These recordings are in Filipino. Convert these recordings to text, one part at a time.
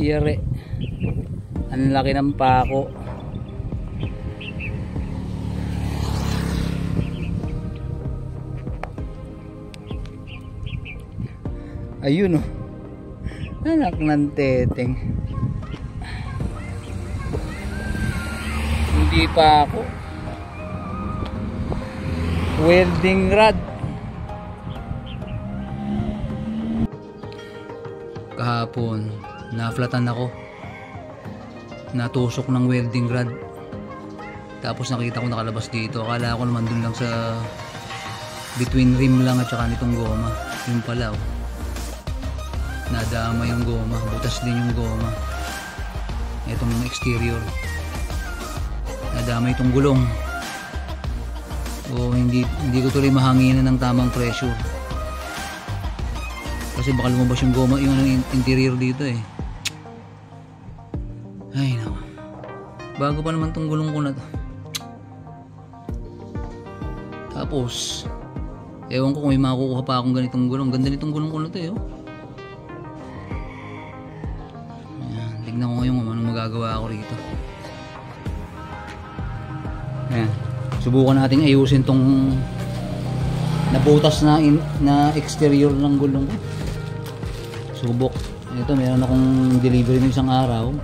Yere, ang laki ng pako. Ayun oh, anak ng teteng. Hindi pa ako. Welding rod. Kahapon naflatan ako, natusok ng welding rod, tapos nakita ko nakalabas dito. Akala ko naman dun lang sa between rim lang at saka nitong goma. Yung pala oh, nadama yung goma, butas din yung goma. Itong exterior, nadama itong gulong. O hindi ko tuloy mahanginan ng tamang pressure, kasi baka lumabas yung goma, yung interior dito eh. Ay naku, bago pa naman tong gulong ko na to. Tapos ewan ko kung may makukuha pa akong ganitong gulong. Ganda nitong gulong ko na to eh oh. Tignan ko ngayon kung anong magagawa ako rito. Ayan, subukan natin ayusin tong nabutas na exterior ng gulong ko. Subok. Ito, meron akong delivery ng isang araw.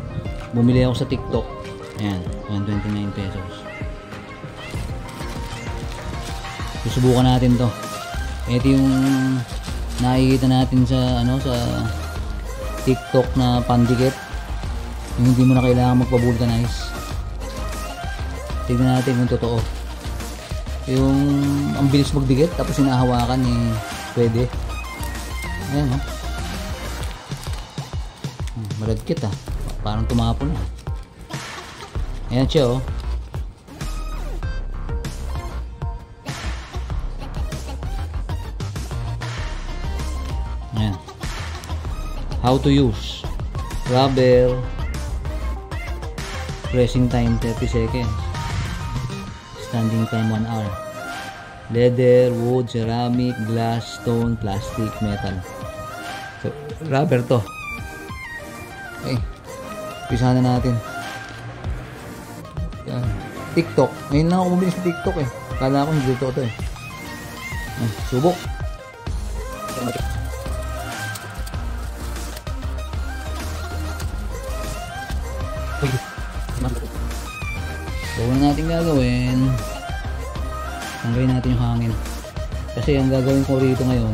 Bumili ako sa TikTok. Ayan, 129 pesos. Susubukan natin to. Ito yung nakikita natin sa sa TikTok na pandikit. Yung hindi mo na kailangan magpa-vulcanize. Tignan natin kung totoo. Yung ang bilis magdikit tapos hinahawakan eh, pwede. Ayan oh. Malagkit ah. Parang tumapon na. Ayan siya oh. Ayan. How to use rubber. Pressing time 30 seconds. Standing time 1 hour. Leather, wood, ceramic, glass, stone, plastic, metal. So, rubber to. Okay. Pisahan na natin. Yan. TikTok. Ngayon lang ako bumili sa TikTok eh. Kala ko hindi to eh. Subok. Bago na natin gagawin, tanggalin natin yung hangin. Kasi ang gagawin ko rito ngayon,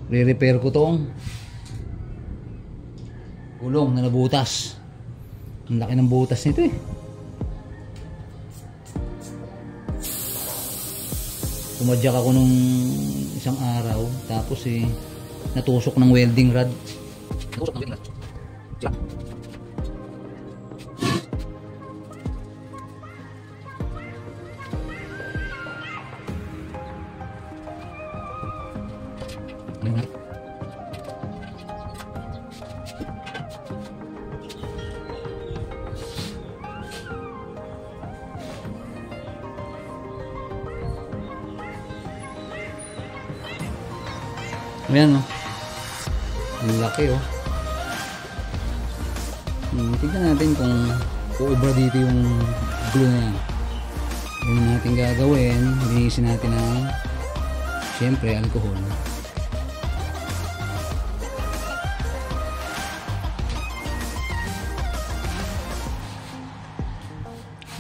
re-repair ko tong gulong na nabutas. Ang laki ng butas nito eh. Pumadyak ako nung isang araw, tapos eh natusok ng welding rod. Natusok ng welding rod. Ayan o, ang laki o. Tignan natin kung uubra dito yung glue na yan. Yung natin gagawin, linisin natin ng syempre alcohol.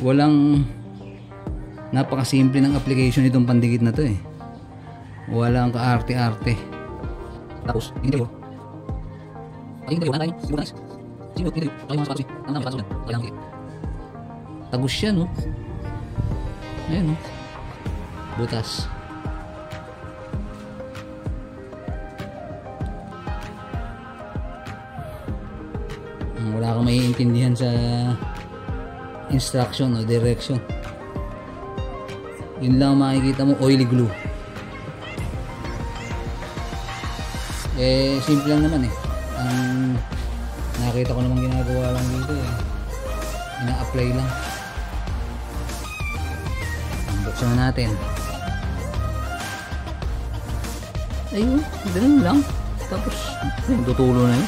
Walang, napakasimple ng application itong pandikit na to eh. Walang kaarte-arte. Tapos, hindi tayo. Ay, hindi tayo. Ano tayo? Vulcanize. Sino? Hindi tayo. Kaya mga sapatos eh. Ang namin sapatos yan. Kaya lang. Tagus siya, no? Ayan, no? Butas. Wala kang maiintindihan sa instruction o direction. Yun lang makikita mo, oily glue. Eh, simple lang naman eh. Ang nakita ko namang ginagawa lang dito eh, ina-apply lang. Buksan na natin. Ayun, ganun lang. Tapos, ayun, tutulo na yun.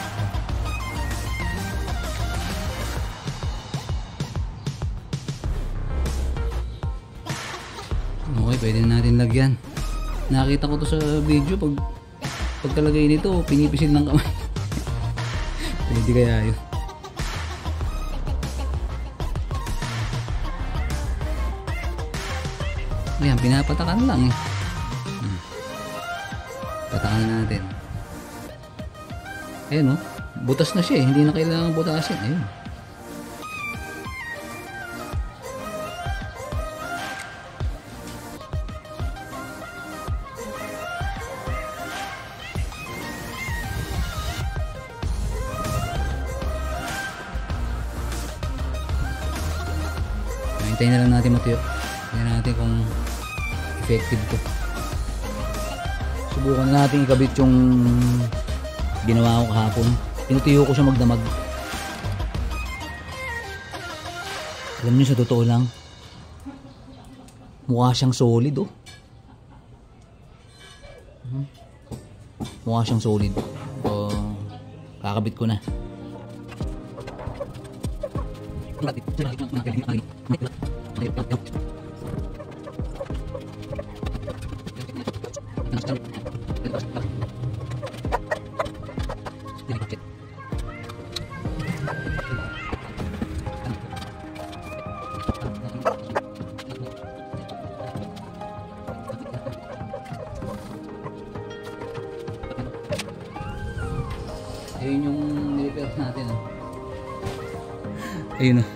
Okay, pwede na natin lagyan. Nakita ko to sa video, pagkalagay nito, pinipisil ng kamay. Pwede kaya yun. Ayan, pinapatakan lang eh. Patakan na natin. Ayan oh, butas na siya eh. Hindi na kailangan butasin. Ayun. Hintayin na lang natin matuyo. Tingnan natin kung effective to. Subukan natin ikabit yung ginawa ko kahapon. Tinutuyo ko siya magdamag. Alam niyo, sa totoo lang, mukha siyang solid oh. Mukha siyang solid. So, kakabit ko na. Ayun yung niliper natin oh. Ayun oh.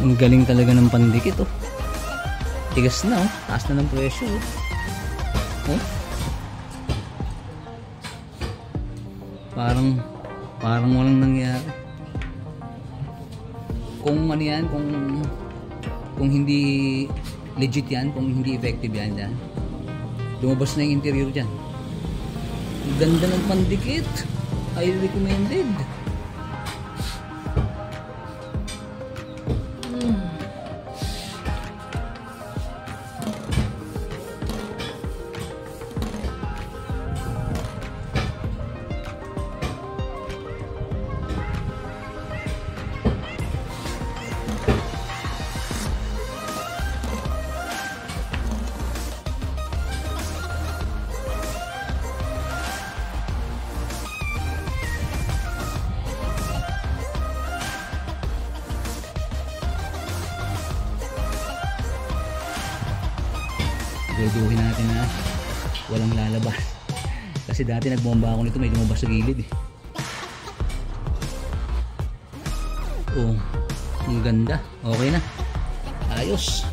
Ang galing talaga ng pandikit oh. Tigas na oh. Taas na ng presyo oh. Oh. Parang walang nangyari. Kung ano yan, kung hindi legit yan, kung hindi effective yan dyan, lumabas na yung interior dyan. Ang ganda ng pandikit. Highly recommended. Siguraduhin natin na walang lalabas. Kasi dati nagbomba ako nito, may lumabas sa gilid eh. Oh, ang ganda. Okay na. Ayos.